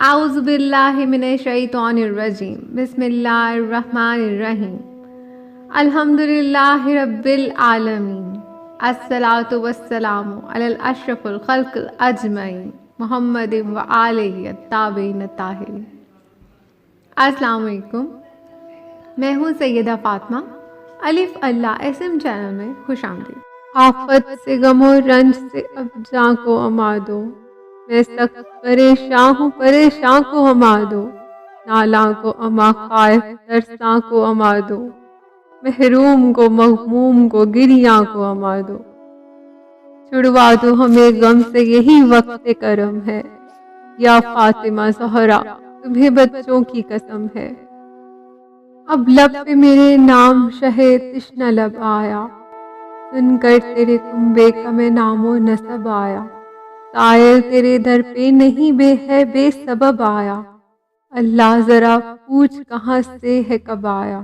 اعوذ باللہ من الشیطان الرجیم بسم اللہ الرحمن الرحیم الحمد للہ رب العالمین الصلاۃ والسلام علی اشرف الخلق اجمعین محمد و آلہ الطاہرین الطاہرین۔ السلام علیکم، میں ہوں سیدہ فاطمہ۔ الف اللہ اسم چینل میں خوش آمدید۔ آفت سے غم و رنج سے اب جاں کو اما دو، میں سخت پریشان کو اما دو، نالاں کو اما خائف ترساں کو اما دو، محروم کو مغموم کو گریاں کو اما دو۔ چھڑوا دو ہمیں غم سے یہی وقت کرم ہے، یا فاطمہ زہرا تمہیں بچوں کی قسم ہے۔ اب لب پہ میرے نام شہ تشنہ لب آیا، سن کر تیرے کنبے کا میں نام و نسب آیا۔ سائل تیرے در پہ نہیں ہے بے سبب آیا، اللہ ذرا پوچھ کہاں سے ہے کب آیا۔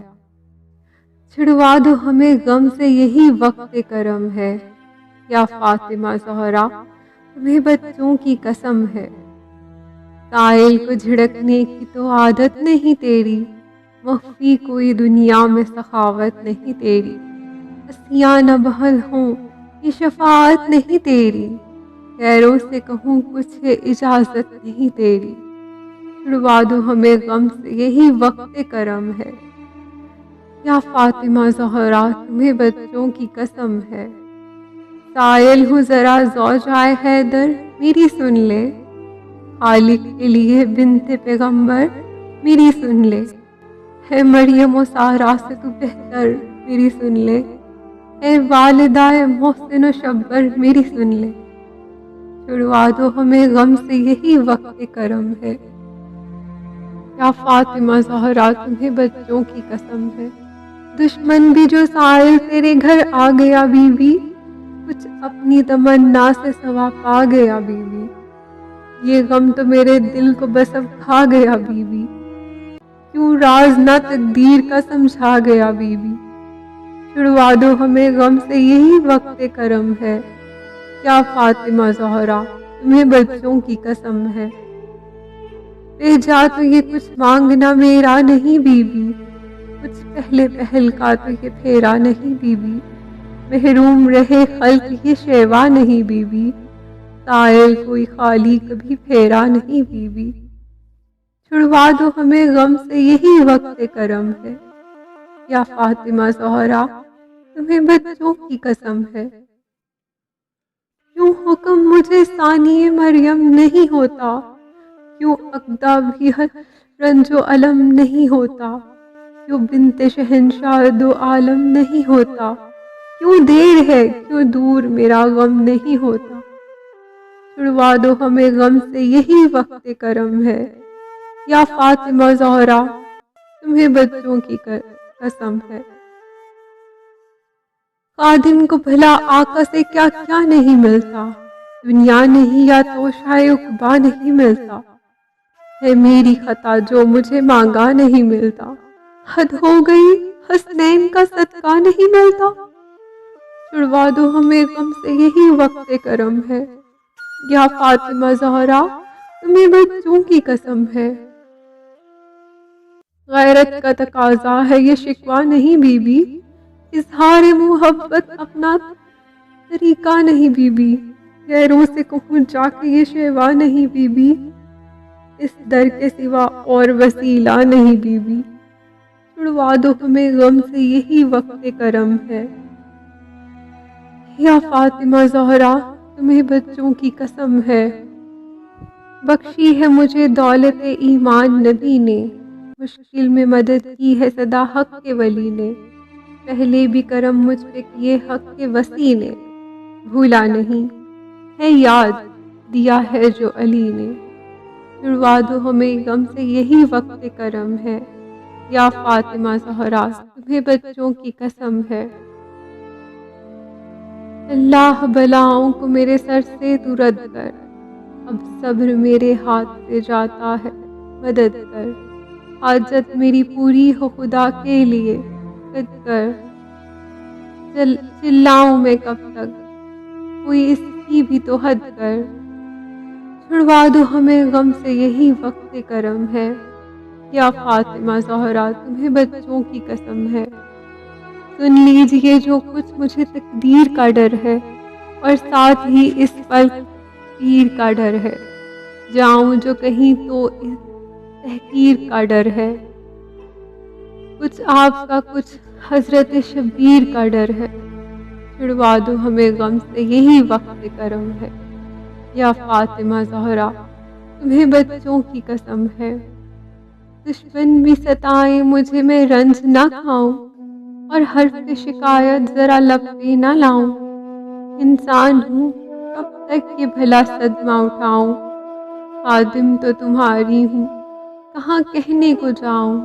چھڑوا دو ہمیں غم سے یہی وقت کرم ہے، یا فاطمہ زہرا تمہیں بچوں کی قسم ہے۔ سائل کو جھڑکنے کی تو عادت نہیں تیری، مخفی کوئی دنیا میں سخاوت نہیں تیری۔ ہستیاں نہ بحل ہوں یہ شفاعت نہیں تیری، غیروں سے کہوں کچھ ہے اجازت نہیں تیری۔ چھڑوا دو ہمیں غم سے یہی وقت کرم ہے، یا فاطمہ زہرا تمہیں بچوں کی قسم ہے۔ سائل ہوں ذرا زوجائے حیدر میری سن لے، خالق کے لیے بنت پیغمبر میری سن لے۔ ہے مریم و سارا سے تو بہتر میری سن لے، اے والدہ محسن و شبر میری سن لے۔ چھڑوا دو ہمیں غم سے یہی وقت کرم ہے، یا فاطمہ زہرا تمہیں بچوں کی قسم ہے۔ دشمن بھی جو سائل تیرے گھر آ گیا بی بی، کچھ اپنی تمنا سے سوا پا گیا بی بی۔ یہ غم تو میرے دل کو بس اب کھا گیا بی بی، کیوں راز نہ تقدیر کا سمجھا گیا بی بی۔ چھڑوا دو ہمیں غم سے یہی وقت کرم ہے، یا فاطمہ زہرا تمہیں بچوں کی قسم ہے۔ بھیجا تو یہ کچھ مانگنا میرا نہیں بی بی، کچھ پہلے پہل کا تو یہ پھیرا نہیں بی بی۔ محروم رہے خلق یہ شیوا نہیں بی بی، سائل کوئی خالی کبھی پھیرا نہیں بی بی۔ چھڑوا دو ہمیں غم سے یہی وقت کرم ہے، یا فاطمہ زہرا تمہیں بچوں کی قسم ہے۔ کیوں حکم مجھے ثانی مریم نہیں ہوتا، کیوں عقدہ بھی رنج و علم نہیں ہوتا، کیوں بنت شہنشاہ دو عالم نہیں ہوتا، کیوں دیر ہے کیوں دور میرا غم نہیں ہوتا۔ چھڑوا دو ہمیں غم سے یہی وقت کرم ہے، یا فاطمہ زہرا تمہیں بچوں کی قسم ہے۔ خادم کو بھلا آقا سے کیا کیا نہیں ملتا، دنیا نہیں یا توشائے عقبا نہیں ملتا۔ ہے میری خطا جو مجھے مانگا نہیں ملتا، حد ہو گئی حسنین کا صدقہ نہیں ملتا۔ چھڑوا دو ہمیں غم سے یہی وقت کرم ہے، یا فاطمہ زہرا تمہیں بچوں کی قسم ہے۔ غیرت کا تقاضا ہے یہ شکوہ نہیں بی بی، اظہار محبت اپنا طریقہ نہیں بی بی۔ غیروں سے کہوں جا کے یہ شیوا نہیں بی بی، اس در کے سوا اور وسیلہ نہیں بی بی۔ چھڑوا دو ہمیں غم سے یہی وقت کرم ہے، یا فاطمہ زہرا تمہیں بچوں کی قسم ہے۔ بخشی ہے مجھے دولت ایمان نبی نے، مشکل میں مدد کی ہے صدا حق کے ولی نے۔ پہلے بھی کرم مجھ پہ کیے حق کے وسیع نے، بھولا نہیں ہے یاد دیا ہے جو علی نے۔ چھڑوا دو ہمیں غم سے یہی وقت کرم ہے، یا فاطمہ زہرا تمہیں بچوں کی قسم ہے۔ اللہ بلاؤں کو میرے سر سے تو رد کر، اب صبر میرے ہاتھ سے جاتا ہے مدد کر۔ حاجت میری پوری ہو خدا کے لیے قد کر، چلاؤں میں کب تک کوئی اس کی بھی تو حد کر۔ چھڑوا دو ہمیں غم سے یہی وقت کرم ہے، یا فاطمہ زہرا تمہیں بچوں کی قسم ہے۔ سن لیجئے جو کچھ مجھے تقدیر کا ڈر ہے، اور ساتھ ہی اس پل پیر کا ڈر ہے، جاؤں جو کہیں تو اس تحقیر کا ڈر ہے۔ کچھ آپ کا کچھ حضرت شبیر کا ڈر ہے، چھڑوا دو ہمیں غم سے یہی وقت کرم ہے، یا فاطمہ زہرا تمہیں بچوں کی قسم ہے۔ دشمن بھی ستائیں مجھے میں رنج نہ کھاؤں، اور حرف شکایت ذرا لب پہ نہ لاؤں۔ انسان ہوں کب تک یہ بھلا صدمہ اٹھاؤں، خادم تو تمہاری ہوں کہاں کہنے کو جاؤں۔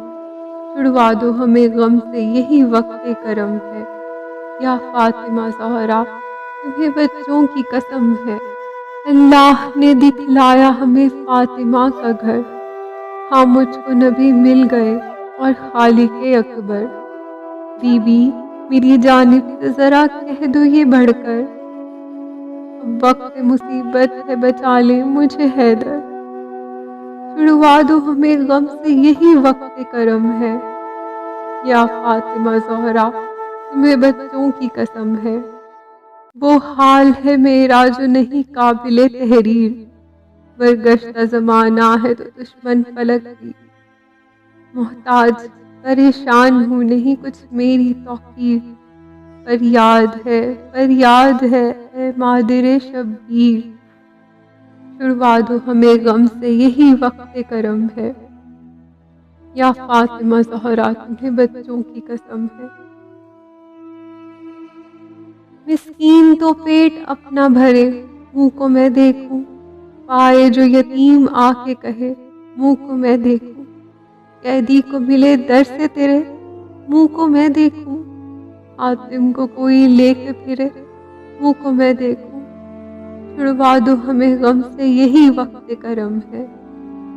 چھڑوا دو ہمیں غم سے یہی وقت کرم ہے، یا فاطمہ زہرا تمہیں بچوں کی قسم ہے۔ اللہ نے دکھلایا ہمیں فاطمہ کا گھر، ہاں مجھ کو نبی مل گئے اور خالق اکبر۔ بی بی میری جانب سے ذرا کہہ دو یہ بڑھ کر، اب وقت مصیبت ہے بچا لے مجھے حیدر۔ چھڑوا دو ہمیں غم سے یہی وقت کرم ہے، یا فاطمہ زہرا تمہیں بچوں کی قسم ہے۔ وہ حال ہے میرا جو نہیں قابل تحریر، برگشتہ زمانہ ہے تو دشمن فلک کی۔ محتاج پریشان ہوں نہیں کچھ میری توقیر، فریاد ہے اے مادر شبیر۔ چھڑوا دو ہمیں غم سے یہی وقت کرم ہے، یا فاطمہ زہرا تمہیں بچوں کی قسم ہے۔ مسکین تو پیٹ اپنا بھرے منہ کو میں دیکھوں، پائے جو یتیم آ کے کہے منہ کو میں دیکھوں۔ قیدی کو ملے در سے تیرے منہ کو میں دیکھوں، حاتم کو کوئی لے کے پھرے منہ کو میں دیکھوں۔ چھڑوا دو ہمیں غم سے یہی وقت کرم ہے،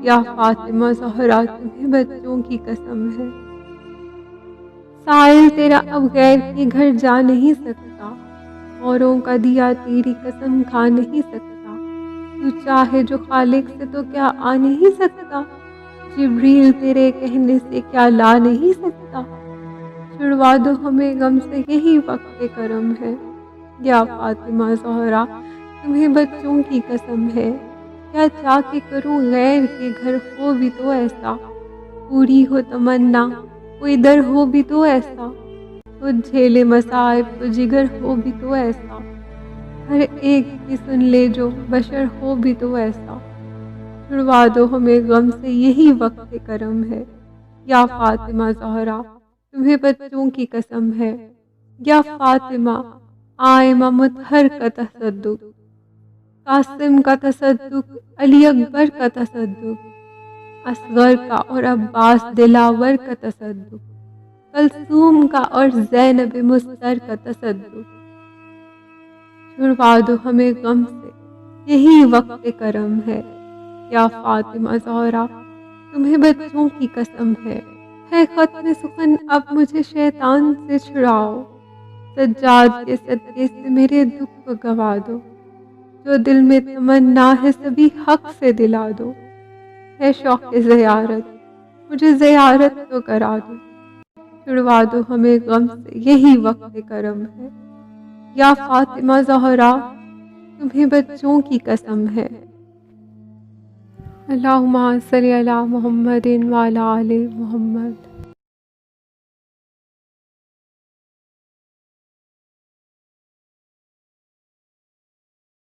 یا فاطمہ زہرا تمہیں بچوں کی قسم ہے۔ سائل تیرا اب غیر کے گھر جا نہیں سکتا، اوروں کا دیا تیری قسم کھا نہیں سکتا۔ تو چاہے جو خالق سے تو کیا آ نہیں سکتا، جبریل تیرے کہنے سے کیا لا نہیں سکتا۔ چھڑوا دو ہمیں غم سے یہی وقت کرم ہے، یا فاطمہ زہرا تمہیں بچوں کی قسم ہے۔ کیا چاہ کے کروں غیر کے گھر ہو بھی تو ایسا، پوری ہو تمنا کوئی در ہو بھی تو ایسا، تو جھیلے مصائب تو جگر ہو بھی تو ایسا، ہر ایک کی سن لے جو بشر ہو بھی تو ایسا۔ چھڑوا دو ہمیں غم سے یہی وقت کرم ہے، یا فاطمہ زہرا تمہیں بچوں کی قسم ہے۔ یا فاطمہ آئمہ مطہر کا تصدق، قاسم کا تصدق، علی اکبر کا تصدق، اصغر کا اور عباس دلاور کا تصدق، کلثوم کا اور زینب مستر کا تصدق۔ چھڑوا دو ہمیں غم سے یہی وقت کرم ہے، یا فاطمہ زہرا تمہیں بچوں کی قسم ہے۔ ختم سخن اب مجھے شیطان سے چھڑاؤ، سجاد کے صدقے سے میرے دکھ کو گوا دو، جو دل میں تمنا ہے سبھی حق سے دلا دو۔ ہے شوق زیارت مجھے زیارت تو کرا دو، چھڑوا دو ہمیں غم سے یہی وقت کرم ہے، یا فاطمہ زہرا تمہیں بچوں کی قسم ہے۔ اللہم صلی علی محمد وعلی آل محمد۔